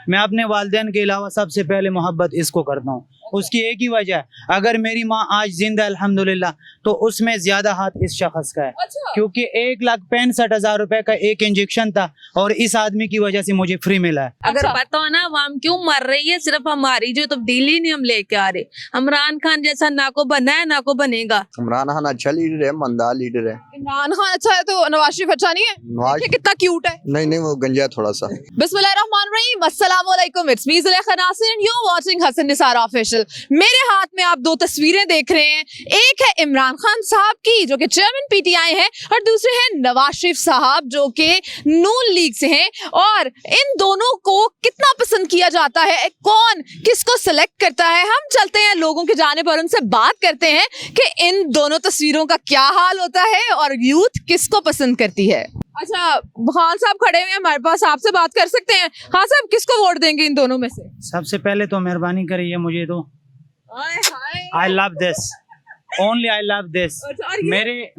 मैं अपने वालिदैन के अलावा सबसे पहले मोहब्बत इसको करता हूँ। उसकी एक ही वजह है, अगर मेरी माँ आज जिंदा है अल्हम्दुलिल्लाह, तो उसमें ज्यादा हाथ इस शख्स का है। अच्छा। क्योंकि 1,65,000 रुपए का एक इंजेक्शन था और इस आदमी की वजह से मुझे फ्री मिला है। अगर पता हो ना हम क्यों मर रही है, सिर्फ हमारी जो तब्दीली नहीं हम लेके आ रहे। इमरान खान जैसा ना को बना है ना को बनेगा। इमरान खान अच्छा लीडर है, मंदा लीडर है। इमरान खान अच्छा है तो नवाज शरीफ अच्छा नहीं है? नवाज देखिए कितना क्यूट है। नहीं, वो गंजा थोड़ा सा। बिस्मिल्लाहिर्रहमानिर्रहीम, अस्सलाम वालेकुम, it's me Zulekha Nasir and you are watching Hasan Nisar official. मेरे हाथ में आप दो तस्वीरें देख रहे हैं, एक है इमरान खान साहब की जो कि चेयरमैन पीटीआई हैं, और दूसरे हैं नवाज शरीफ साहब जो कि नून लीग से हैं। और इन दोनों को कितना पसंद किया जाता है, कौन किसको सिलेक्ट करता है, हम चलते हैं लोगों के जाने पर उनसे बात करते हैं कि इन दोनों तस्वीरों का क्या हाल होता है और यूथ किसको पसंद करती है। अच्छा, खान साहब खड़े हुए हैं हमारे पास, आपसे बात कर सकते हैं। खान साहब किसको वोट देंगे इन दोनों में से? सबसे पहले तो मेहरबानी करिए, मुझे तो I love this, only I love this.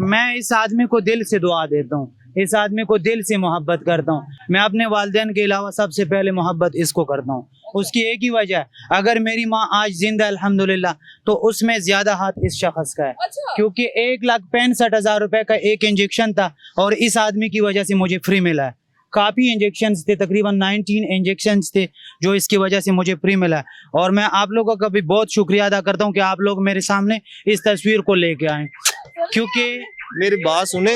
मैं इस आदमी को दिल से दुआ देता हूँ, इस आदमी को दिल से मोहब्बत करता हूँ। मैं अपने वालिदैन के अलावा सबसे पहले मोहब्बत इसको करता हूँ। उसकी एक ही वजह है, अगर मेरी माँ आज जिंदा है अल्हम्दुलिल्लाह, तो उसमें ज्यादा हाथ इस शख्स का है। अच्छा। क्योंकि 1,65,000 रुपए का एक इंजेक्शन था और इस आदमी की वजह से मुझे फ्री मिला है। काफ़ी इंजेक्शन्स थे, तकरीबन 19 इंजेक्शन्स थे जो इसकी वजह से मुझे फ्री मिला है। और मैं आप लोगों का भी बहुत शुक्रिया अदा करता हूँ कि आप लोग मेरे सामने इस तस्वीर को लेके आए, क्योंकि मेरी बात सुने,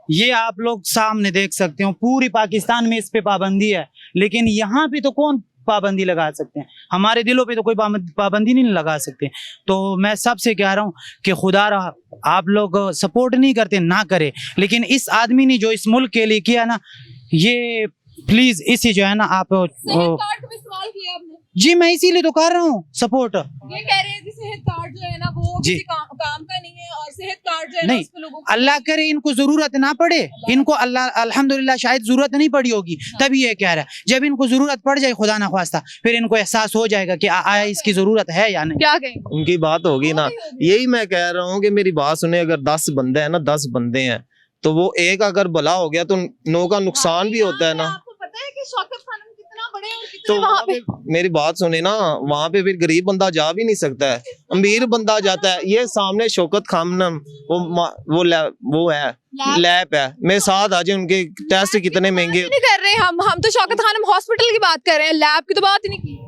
ये आप लोग सामने देख सकते हो, पूरी पाकिस्तान में इस पे पाबंदी है, लेकिन यहाँ पे तो कौन पाबंदी लगा सकते हैं? हमारे दिलों पे तो कोई पाबंदी नहीं लगा सकते। तो मैं सबसे कह रहा हूँ कि खुदा रहा, आप लोग सपोर्ट नहीं करते ना करे, लेकिन इस आदमी ने जो इस मुल्क के लिए किया ना, ये प्लीज इसी जो है ना आप सेहत कार्ड का इस्तेमाल किया आपने? जी मैं इसीलिए तो कर रहा हूँ सपोर्ट। ये कह रहे हैं कि सेहत कार्ड जो है ना वो जी। किसी काम का नहीं है, और सेहत कार्ड जो है ना नहीं, उसपे लोगों को अल्लाह करे इनको जरूरत ना पड़े, इनको अल्लाह अल्हम्दुलिल्लाह शायद जरूरत नहीं पड़ी होगी, तभी ये कह रहा है। जब इनको जरूरत पड़ जाए खुदा ना ख्वास्ता, फिर इनको एहसास हो जाएगा कि आया इसकी जरूरत है या नहीं। क्या कहें? उनकी बात होगी ना, यही मैं कह रहा हूँ कि मेरी बात सुने। अगर 10 बंदे हैं ना, 10 बंदे हैं, तो वो एक अगर भला हो गया तो 9 का नुकसान भी होता है ना। आपको पता है कि शौकत खानम कितना बड़े और कितने तो वहाँ पे मेरी बात सुने ना, वहाँ पे फिर गरीब बंदा जा भी नहीं सकता है, अमीर बंदा जाता है। ये सामने शौकत खानम वो है लैब है, मेरे साथ आ जाए, उनके टेस्ट कितने महंगे। नहीं कर रहे हम तो शौकत खानम हॉस्पिटल की बात कर रहे हैं, लैब की तो बात ही नहीं की।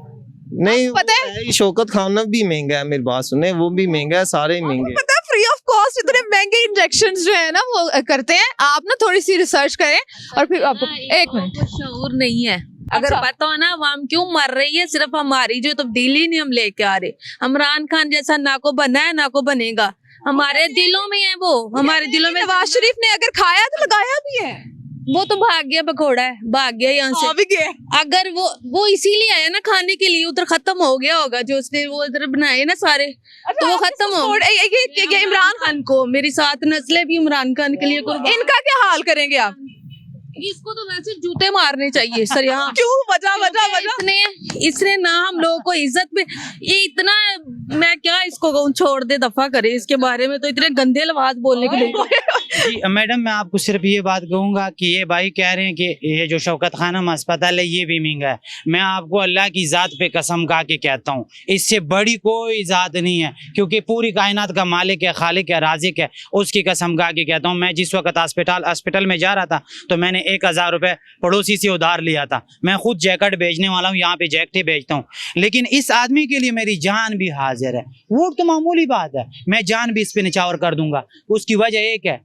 नहीं पता है? शौकत खानम भी महंगा है, मेरी बात सुने, वो भी महंगा है, सारे ही महंगे। पता है फ्री ऑफ कॉस्ट इतने महंगे इंजेक्शंस जो है ना वो करते हैं। आप ना थोड़ी सी रिसर्च करें और फिर आपको एक मिनट। शऊर नहीं है, अगर अच्छा। पता हो ना हम क्यों मर रही है, सिर्फ हमारी जो तब्दीली नहीं हम लेके आ रहे। इमरान खान जैसा ना को बना है ना को बनेगा, हमारे दिलों में है वो, हमारे दिलों में। नवाज शरीफ ने अगर खाया तो लगाया भी है, वो तो भाग गया, बकोड़ा है, भाग गया यहाँ से। भी गया। अगर वो इसीलिए आया ना खाने के लिए, उधर खत्म हो गया होगा जो उसने वो इधर बनाए ना सारे, तो वो खत्म हो ये इमरान खान को, मेरी 7 नस्लें भी इमरान खान के लिए कुर्बान। इनका क्या हाल करेंगे आप? इसको तो वैसे जूते मारने चाहिए सर यहाँ। क्यों? वजह इसने ना हम लोगों को इज्जत पे, ये इतना, मैं क्या इसको कहूँ, छोड़ दे, दफा करे इसके बारे में, तो इतने गंदे लफ्ज बोलने के लिए। जी मैडम, मैं आपको सिर्फ ये बात कहूँगा कि ये भाई कह रहे हैं कि ये जो शौकत खानम अस्पताल है ये भी महंगा है। मैं आपको अल्लाह की ज़ात पे कसम खा के कहता हूँ, इससे बड़ी कोई ज़ात नहीं है, क्योंकि पूरी कायनात का मालिक है, खालिक है, राज़िक है, उसकी कसम खा के कहता हूँ। मैं जिस वक्त हॉस्पिटल में जा रहा था तो मैंने 1,000 रुपये पड़ोसी से उधार लिया था। मैं खुद जैकेट बेचने वाला हूँ, यहाँ पे जैकेटें बेचता हूँ, लेकिन इस आदमी के लिए मेरी जान भी हाजिर है। वोट तो मामूली बात है, मैं जान भी इस पे निछावर कर दूंगा। उसकी वजह एक है,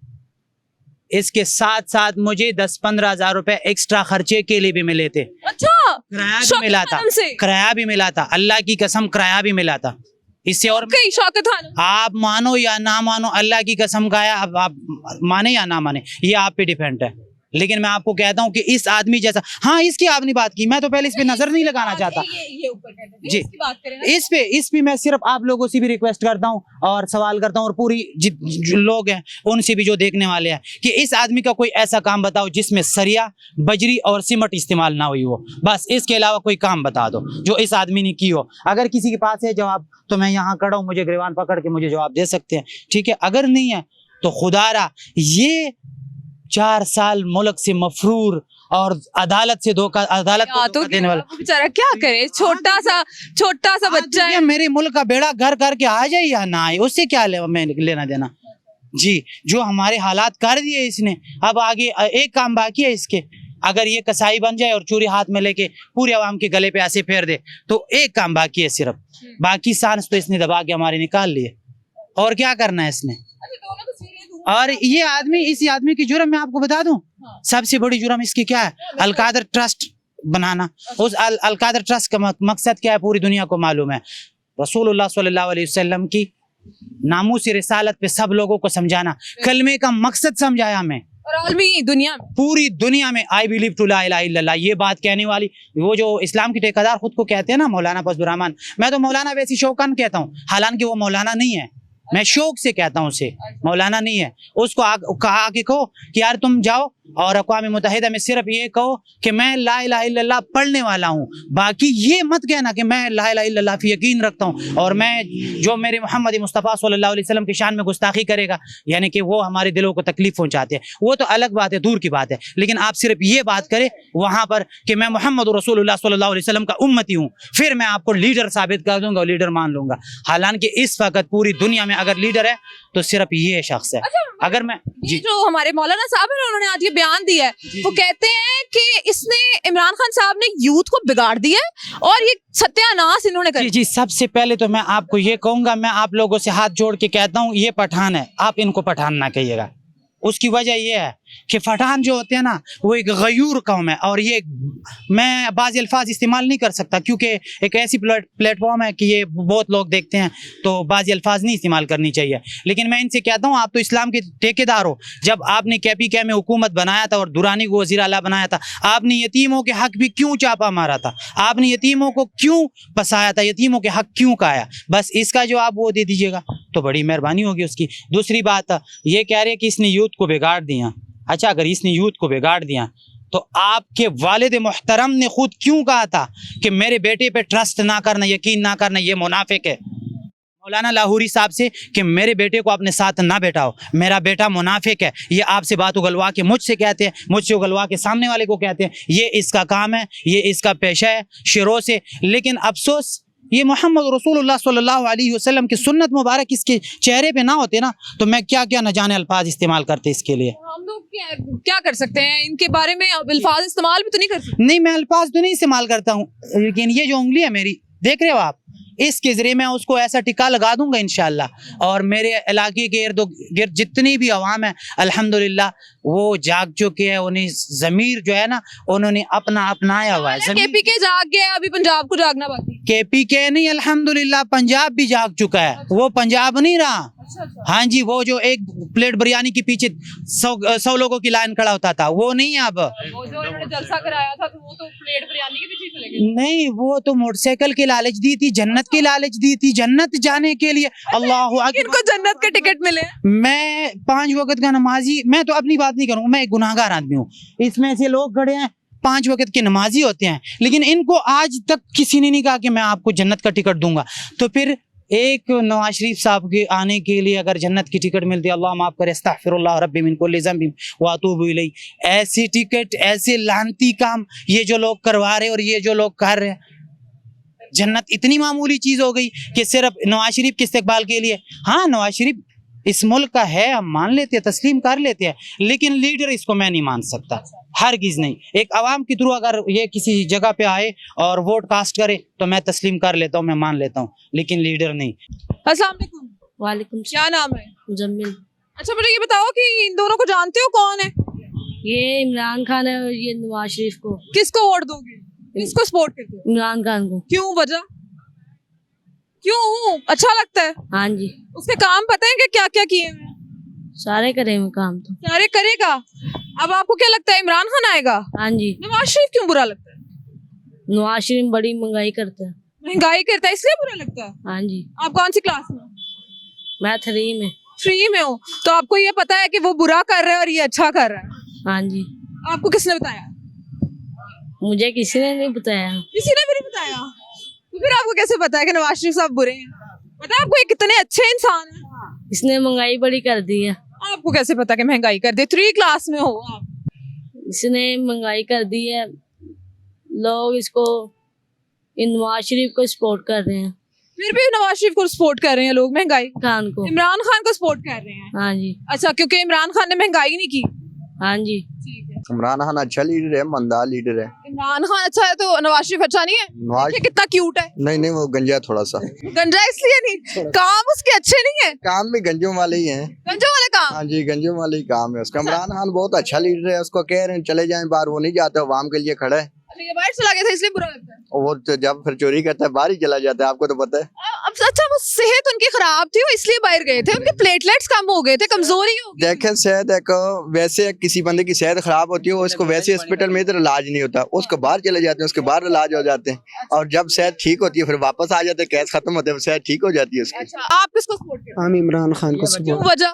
इसके साथ साथ मुझे 10-15 हज़ार रुपए एक्स्ट्रा खर्चे के लिए भी मिले थे। अच्छा, किराया भी मिला था, किराया भी मिला था, अल्लाह की कसम किराया भी मिला था। इससे और शौकत खानम आप मानो या ना मानो, अल्लाह की कसम खाया, अब आप माने या ना माने ये आप पे डिपेंड है, लेकिन मैं आपको कहता हूँ कि इस आदमी जैसा, हाँ इसकी आपने बात की, मैं तो पहले इस पे नजर नहीं लगाना चाहता जी। इस पे मैं सिर्फ आप लोगों से भी रिक्वेस्ट करता हूँ और सवाल करता हूँ, और पूरी जो लोग हैं उनसे भी जो देखने वाले हैं, कि इस आदमी का कोई ऐसा काम बताओ जिसमें सरिया, बजरी और सीमेंट इस्तेमाल ना हुई हो, बस इसके अलावा कोई काम बता दो जो इस आदमी ने की हो। अगर किसी के पास है जवाब तो मैं यहाँ खड़ा हूँ, मुझे गिरवान पकड़ के मुझे जवाब दे सकते हैं, ठीक है। अगर नहीं है तो खुदारा ये 4 साल मुल्क से मफरूर और अदालत से धोखा, अदालत को या धोखा तो देने वाला। वो बेचारा क्या करे, छोटा सा बच्चा है। मेरे मुल्क का बेड़ा घर करके आ जाए या ना आए, उससे क्या लेना देना जी। जो हमारे हालात कर दिए इसने, अब आगे एक काम बाकी है इसके। अगर ये कसाई बन जाए और चूरी हाथ में लेके पूरे आवाम के गले पे ऐसे फेर दे तो एक काम बाकी है सिर्फ, बाकी सांस तो इसने दबा के हमारे निकाल लिए। और क्या करना है इसने? और ये आदमी, इसी आदमी की जुर्म मैं आपको बता दूं, सबसे बड़ी जुर्म इसकी क्या है? अलकादर ट्रस्ट बनाना। उस अलकादर ट्रस्ट का मकसद क्या है पूरी दुनिया को मालूम है। रसूलुल्लाह सल्लल्लाहु अलैहि वसल्लम की नामूस रिसालत पे सब लोगों को समझाना, कलमे का मकसद समझाया हमें। और आलमी दुनिया में, पूरी दुनिया में आई बिलीव टू ला इलाहा इल्लल्लाह, ये बात कहने वाली, वो जो इस्लाम की ठेकेदार खुद को कहते हैं ना मौलाना फजलुर रहमान, मैं तो मौलाना वैसी शौकन कहता हूँ, हालांकि वो मौलाना नहीं है, मैं शौक से कहता हूँ उसे, मौलाना नहीं है। उसको कहा कि कहो कि यार तुम जाओ और अक़वाम मुत्तहिदा में सिर्फ ये कहो कि मैं ला इलाहा इल्लल्लाह पढ़ने वाला हूँ, बाकी ये मत कहना कि मैं ला इलाहा इल्लल्लाह पे यकीन रखता हूँ और मैं जो मेरे मोहम्मद मुस्तफ़ा सल्लल्लाहु अलैहि वसल्लम की शान में गुस्ताखी करेगा, यानी कि वो हमारे दिलों को तकलीफ पहुँचाते हैं, वो तो अलग बात है, दूर की बात है। लेकिन आप सिर्फ ये बात करें वहाँ पर कि मैं मोहम्मद रसूलुल्लाह सल्लल्लाहु अलैहि वसल्लम का उम्मती हूँ, फिर मैं आपको लीडर साबित कर दूंगा और लीडर मान लूंगा। हालांकि इस वक्त पूरी दुनिया में अगर लीडर है तो सिर्फ ये शख्स है। अगर मैं ये जो हमारे मौलाना साहब है उन्होंने आज ये बयान दिया है, वो कहते हैं कि इसने, इमरान खान साहब ने यूथ को बिगाड़ दिया है और ये सत्यानाश इन्होंने कर। जी, सबसे पहले तो मैं आपको ये कहूंगा, मैं आप लोगों से हाथ जोड़ के कहता हूँ, ये पठान है, आप इनको पठान ना कहिएगा। उसकी वजह यह है कि पठान जो होते हैं ना वो एक गयूर कौम है, और ये मैं बाज़ अल्फाज इस्तेमाल नहीं कर सकता क्योंकि एक ऐसी प्लेटफॉर्म है कि ये बहुत लोग देखते हैं, तो बाज़ अल्फाज नहीं इस्तेमाल करनी चाहिए। लेकिन मैं इनसे कहता हूँ, आप तो इस्लाम के ठेकेदार हो, जब आपने KPK में हुकूमत बनाया था और दुरानी को वज़ीर आला बनाया था, आपने यतीमों के हक भी क्यों चापा मारा था? आपने यतीमों को क्यों पसाया था? यतीमों के हक क्यों खाया? बस इसका जो आप वो दे दीजिएगा तो बड़ी मेहरबानी होगी उसकी। दूसरी बात ये कह रहे हैं कि इसने यूथ को बिगाड़ दिया। अच्छा, अगर इसने यूथ को बिगाड़ दिया तो आपके वालिद मुहतरम ने खुद क्यों कहा था कि मेरे बेटे पे ट्रस्ट ना करना, यकीन ना करना, ये मुनाफिक है। मौलाना लाहौरी साहब से कि मेरे बेटे को अपने साथ ना बैठाओ, मेरा बेटा मुनाफिक है, ये आपसे बात उगलवा के मुझसे कहते हैं, मुझसे उगलवा के सामने वाले को कहते हैं। ये इसका काम है, ये इसका पेशा है शुरू से। लेकिन अफसोस ये मोहम्मद रसूलुल्लाह सल्लल्लाहु अलैहि वसल्लम की सुन्नत मुबारक इसके चेहरे पे ना होते ना तो मैं क्या क्या न जाने अल्फाज इस्तेमाल करते इसके लिए। हम लोग क्या कर सकते हैं इनके बारे में? अल्फाज इस्तेमाल भी तो नहीं कर सकते। नहीं, मैं अल्फाज तो नहीं इस्तेमाल करता हूँ, लेकिन ये जो उंगली है मेरी, देख रहे हो आप, इसके जरिए मैं उसको ऐसा टिक्का लगा दूंगा इंशाल्लाह। और मेरे इलाके के इर्द गिर्द जितनी भी अवाम है अल्हम्दुलिल्लाह वो जाग चुके हैं, उन्हें ज़मीर जो है ना उन्होंने अपना अपनाया हुआ है। KPK जाग गया, अभी पंजाब को जागना बाकी। KPK नहीं, अल्हम्दुलिल्लाह पंजाब भी जाग चुका है, वो पंजाब नहीं रहा। हाँ जी, वो जो एक प्लेट बिरयानी के पीछे 100 लोगों की लाइन खड़ा होता था वो नहीं है अब। वो जो इन्होंने जलसा कराया था तो वो तो प्लेट बिरयानी के पीछे चले गए। नहीं, वो तो मोटरसाइकिल की लालच दी थी, जन्नत की लालच दी थी, जन्नत जाने के लिए। अल्लाह अकबर। इनको जन्नत के टिकट मिले। मैं 5 वक्त का नमाजी, मैं तो अपनी बात नहीं करूंगा, मैं एक गुनाहगार आदमी हूँ। इसमें से लोग खड़े हैं 5 वक्त के नमाजी होते हैं, लेकिन इनको आज तक किसी ने नहीं कहा कि मैं आपको जन्नत का टिकट दूंगा। तो फिर एक नवाज शरीफ साहब के आने के लिए अगर जन्नत की टिकट मिलती है, अल्लाह माफ़ करे, अस्तगफिरुल्लाह रब्बी मिन कुल्लि ज़ंबिन व अतूबु इलैहि, ऐसी टिकट, ऐसे लानती काम ये जो लोग करवा रहे और ये जो लोग कर रहे हैं, जन्नत इतनी मामूली चीज़ हो गई कि सिर्फ नवाज शरीफ के इस्तकबाल के लिए। हाँ, नवाज शरीफ इस मुल्क का है, हम मान लेते हैं, तस्लीम कर लेते हैं, लेकिन लीडर इसको मैं नहीं मान सकता, हरगिज़ नहीं। एक आवाम के थ्रू अगर ये किसी जगह पे आए और वोट कास्ट करे तो मैं तस्लीम कर लेता हूँ, मैं मान लेता हूँ, लेकिन लीडर नहीं। अस्सलाम वालेकुम। वालेकुम क्या नाम है? मुजम्मिल। अच्छा, मुझे ये बताओ कि इन दोनों को जानते हो, कौन है? ये इमरान खान है और ये नवाज शरीफ को। किसको वोट दोगे? किसको सपोर्ट करते हो? इमरान खान को। क्यों, वजह क्यों? अच्छा लगता है? हाँ जी, उसके काम पता है कि क्या क्या किए हैं? सारे करेंगे काम तो। सारे करेगा। अब आपको क्या लगता है, इमरान खान आएगा? हाँ जी। नवाज शरीफ क्यों बुरा लगता है? नवाज शरीफ बड़ी महंगाई करता है। महंगाई करता है इसलिए बुरा लगता है? हाँ जी। आप कौन सी क्लास में? मैं 3 में। 3 में हो, तो आपको ये पता है कि वो बुरा कर रहा है और ये अच्छा कर रहा है? हाँ जी। आपको किसने बताया? मुझे किसी ने नहीं बताया। किसी ने भी नहीं बताया? तो फिर आपको कैसे पता है कि नवाज शरीफ साहब बुरे हैं? पता है आपको ये कितने अच्छे इंसान हैं? इसने महंगाई बड़ी कर दी है। आपको कैसे पता कि महंगाई कर दे? 3 क्लास में हो आप? इसने महंगाई कर दी है, लोग इसको नवाज शरीफ को सपोर्ट कर रहे हैं, फिर भी नवाज शरीफ को सपोर्ट कर रहे हैं लोग, महंगाई खान को। इमरान खान को सपोर्ट कर रहे हैं। हाँ जी, अच्छा, क्योंकि इमरान खान ने महंगाई नहीं की। हाँ जी। ठीक है, इमरान खान अच्छा लीडर है, ईमानदार लीडर है। इमरान खान अच्छा है तो नवाज शरीफ अच्छा नहीं है? नवाज देखिए कितना क्यूट है। नहीं नहीं, वो गंजा है थोड़ा सा। गंजा इसलिए नहीं, काम उसके अच्छे नहीं है, काम भी गंजों वाले ही हैं। गंजों वाले काम। हाँ जी, गंजों वाले ही काम है उसका। इमरान खान बहुत अच्छा लीडर है, उसको कह रहे हैं चले जाएं बाहर, वो नहीं जाता, अवाम के लिए खड़ा है। अच्छा, ये बाहर चला गया था इसलिए बुरा लगता है। वो तो जब फिर चोरी करता है बाहर ही चला जाता है, आपको तो पता है। अब अच्छा, वो सेहत उनकी खराब थी, वो इसलिए बाहर गए थे, उनके प्लेटलेट्स कम हो गए थे, कमजोरी हो गई। देखें सेहत एक वैसे किसी बंदे की सेहत खराब होती है, उसको वैसे हॉस्पिटल में इधर इलाज नहीं होता, उसको बाहर चले जाते हैं, उसके बाहर इलाज हो जाते हैं, और जब सेहत ठीक होती है फिर वापस आ जाते हैं, केस खत्म होते हैं, सेहत ठीक हो जाती है उसकी। अच्छा, आप किसको सपोर्ट करते हम इमरान खान को हैं? क्यों सपोर्ट, वजह?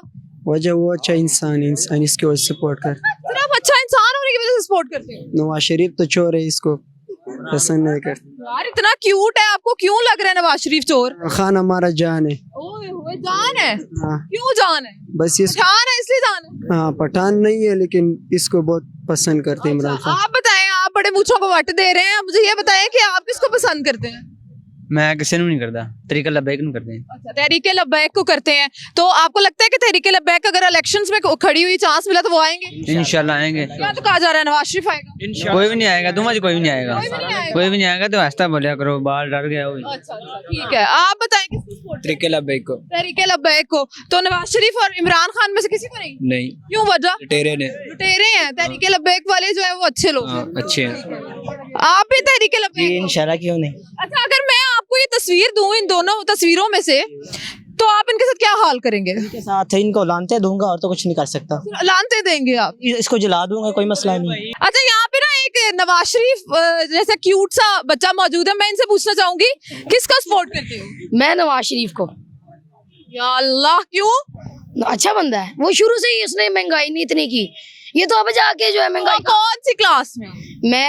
वजह वो अच्छा इंसान इसकी वजह से सपोर्ट कर। सिर्फ अच्छा इंसान होने की वजह से सपोर्ट करते हैं? नवाज शरीफ तो चोर है, इसको पसंद नहीं करते। यार इतना क्यूट है, आपको क्यों लग रहा है नवाज शरीफ चोर? खान हमारा जान है। ओए होए, जान है? हाँ, क्यों जान है? बस ये पठान है इसलिए जान है? हाँ, पठान नहीं है लेकिन इसको बहुत पसंद करते हैं इमरान खान। आप बताएं, आप बड़े मूंछों को वट दे रहे हैं, मुझे ये बताएं कि आप किसको पसंद करते हैं? मैं किसी नहीं करता, तरीका लबैक नहीं करते हैं। अच्छा, तहरीके लब्बैक को करते हैं, तो आपको लगता है कि तहरीके लब्बैक अगर इलेक्शंस में खड़ी हुई चांस मिला तो वो आएंगे? इंशाल्लाह आएंगे। क्या तो कहा जा रहा है नवाज शरीफ आएगा? कोई भी नहीं आएगा, तुम आज कोई भी नहीं आएगा, कोई भी नहीं आएगा। कोई भी नहीं आएगा। तो ऐसा बोलिया करो, बाल डर गया हुई। अच्छा अच्छा, ठीक है, आप बताएं किसको सपोर्ट? तरीके लबैक को तहरीके लब्बैक को। तो नवाज शरीफ और इमरान खान में से किसी को नहीं? नहीं, क्यों वजह? लुटेरे ने। लुटेरे हैं, तहरीके लब्बैक वाले जो है वो अच्छे लोग हैं। अच्छे हैं। आप भी तहरीके लब्बैक हो? इंशाल्लाह क्यों नहीं। अच्छा, अगर मैं आपको ये तस्वीर दूं इन दोनों तस्वीरों में से, तो आप इनके साथ क्या हाल करेंगे? के साथ इनको लानते दूंगा और तो कुछ नहीं कर सकता। लानते देंगे आप? इसको जला दूंगा, कोई मसला नहीं। अच्छा, यहाँ पे ना एक नवाज शरीफ जैसा क्यूट सा बच्चा मौजूद है, मैं इनसे पूछना चाहूंगी किसका सपोर्ट करते हो? मैं नवाज शरीफ को। या अल्लाह, क्यों? अच्छा बंदा है वो, शुरू से ही उसने महंगाई नहीं इतनी की, ये तो अब जाके जो है महंगाई। कौन सी क्लास में?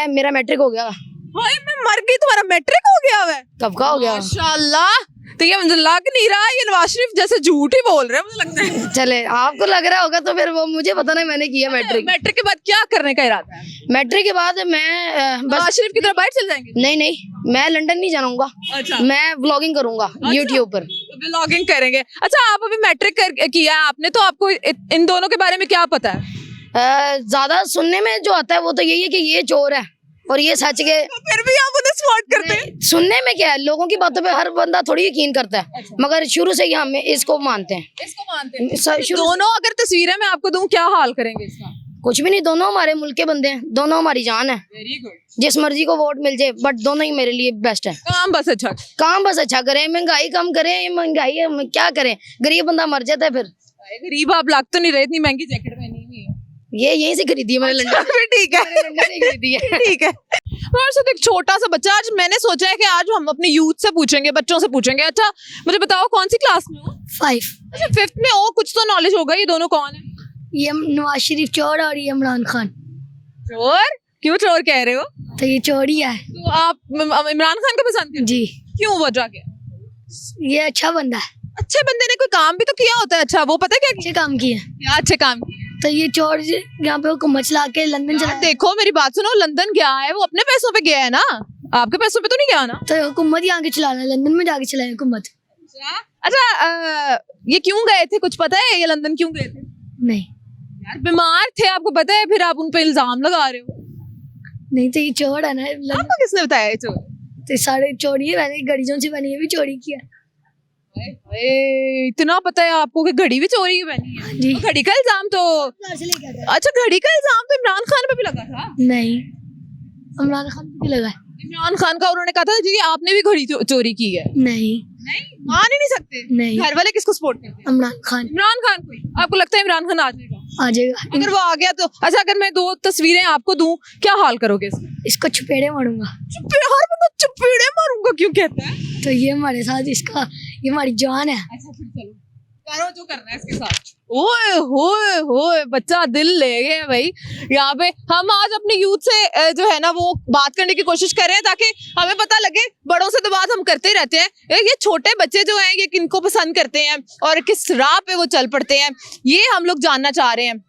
मेरा मैट्रिक हो गया। भाई मैं मर गई, तुम्हारा मैट्रिक हो गया है? कब का हो गया? माशाल्लाह। तो ये मुझे लग नहीं रहा, ये नवाज शरीफ जैसे झूठ ही बोल रहे हैं मुझे लगता है। चले, आपको लग रहा होगा तो फिर वो मुझे पता नहीं, मैंने किया मैट्रिक। मैट्रिक के बाद क्या करने का इरादा है? मैट्रिक के बाद मैं नवाज बस शरीफ की तरफ बाहर चल जाएंगे? नहीं, मैं लंदन नहीं जाऊंगा। अच्छा, मैं व्लॉगिंग करूंगा यूट्यूब पर। ब्लॉगिंग करेंगे। अच्छा, आप अभी मैट्रिक किया है आपने, तो आपको इन दोनों के बारे में क्या पता है? ज्यादा सुनने में जो आता है वो तो यही है कि ये चोर है और ये सच के। तो फिर भी आप उन्हें सपोर्ट करते हैं? सुनने में क्या है, लोगों की बातों पे हर बंदा थोड़ी यकीन करता है, मगर शुरू से ही हम इसको मानते हैं। इसको मानते हैं? शुरू दोनों अगर तस्वीरें मैं आपको दूं, क्या हाल करेंगे इसका? कुछ भी नहीं, दोनों हमारे मुल्क के बंदे हैं, दोनों हमारी जान है। Very good. जिस मर्जी को वोट मिल जाए, बट दोनों ही मेरे लिए बेस्ट है। काम बस अच्छा। काम बस अच्छा करें, महंगाई कम करें। महंगाई हम क्या करें, गरीब बंदा मर जाता है फिर। गरीब आप लग तो नहीं रहे, इतनी महंगी जैकेट पहनी हुई है। ये यहीं से खरीदी है मैंने, लंदन फिर ठीक है, लंदन से खरीदी है। ठीक है। हमारे साथ एक छोटा सा बच्चा, आज मैंने सोचा है कि आज हम अपने यूथ से पूछेंगे, बच्चों से पूछेंगे। अच्छा, मुझे बताओ कौन सी क्लास में हो? 5। अच्छा, 5th में हो, कुछ तो नॉलेज होगा। ये दोनों कौन है? ये नवाज शरीफ चोर और ये इमरान खान। चोर? क्यों चोर कह रहे हो? तो ये चोर ही है तो आप इमरान खान को पसंद करते जी। हो? क्यों, वजह क्या? ये अच्छा बंदा है, अच्छे बंदे ने कोई काम भी तो किया होता है। अच्छा, वो पता है क्या अच्छे काम किए। क्या अच्छे काम किए? तो ये चोर यहाँ पे हुकूमत चला के लंदन चला, देखो मेरी बात सुनो, लंदन गया है वो अपने पैसों पे गया है ना, आपके पैसों पे तो नहीं गया ना। तो हुकूमत ही आगे चला रहा है, लंदन में जाके चलाए हुकूमत। अच्छा, ये क्यों गए थे, कुछ पता है? ये लंदन क्यों गए थे? नहीं यार बीमार थे, आपको पता है, फिर आप उन पे इल्जाम लगा रहे हो। नहीं, तो ये चोर है ना, आपको किसने बताया ये चोर? तो सारे चोरी है, मैंने गड़ियों से बनी है भी चोरी किया। इतना पता है आपको कि घड़ी भी चोरी की बनी है? जी। तो घड़ी का इल्जाम तो, अच्छा घड़ी का इल्जाम तो इमरान खान पे भी लगा था? नहीं, इमरान खान पे लगा है। इमरान खान का उन्होंने कहा था जी आपने भी घड़ी चोरी की है। नहीं मान ही नहीं सकते। नहीं। घर वाले किसको सपोर्ट करते हैं? इमरान खान। इमरान खान को ही। आपको लगता है इमरान खान आ जाएगा? आ जाएगा। अगर वो आ गया तो अच्छा, अगर मैं 2 तस्वीरें आपको दूं, क्या हाल करोगे इसका? इसको चुपेड़े मारूंगा। हर बंदा चुपेड़े मारूंगा क्यों कहता है? तो ये हमारे साथ, इसका ये हमारी जान है। अच्छा फिर चलो, करो जो करना है इसके साथ। ओए होए होए, बच्चा दिल ले गया भाई। यहाँ पे हम आज अपने यूथ से जो है ना वो बात करने की कोशिश कर रहे हैं, ताकि हमें पता लगे। बड़ों से तो बात हम करते ही रहते हैं, ये छोटे बच्चे जो हैं ये किनको पसंद करते हैं और किस राह पे वो चल पड़ते हैं, ये हम लोग जानना चाह रहे हैं।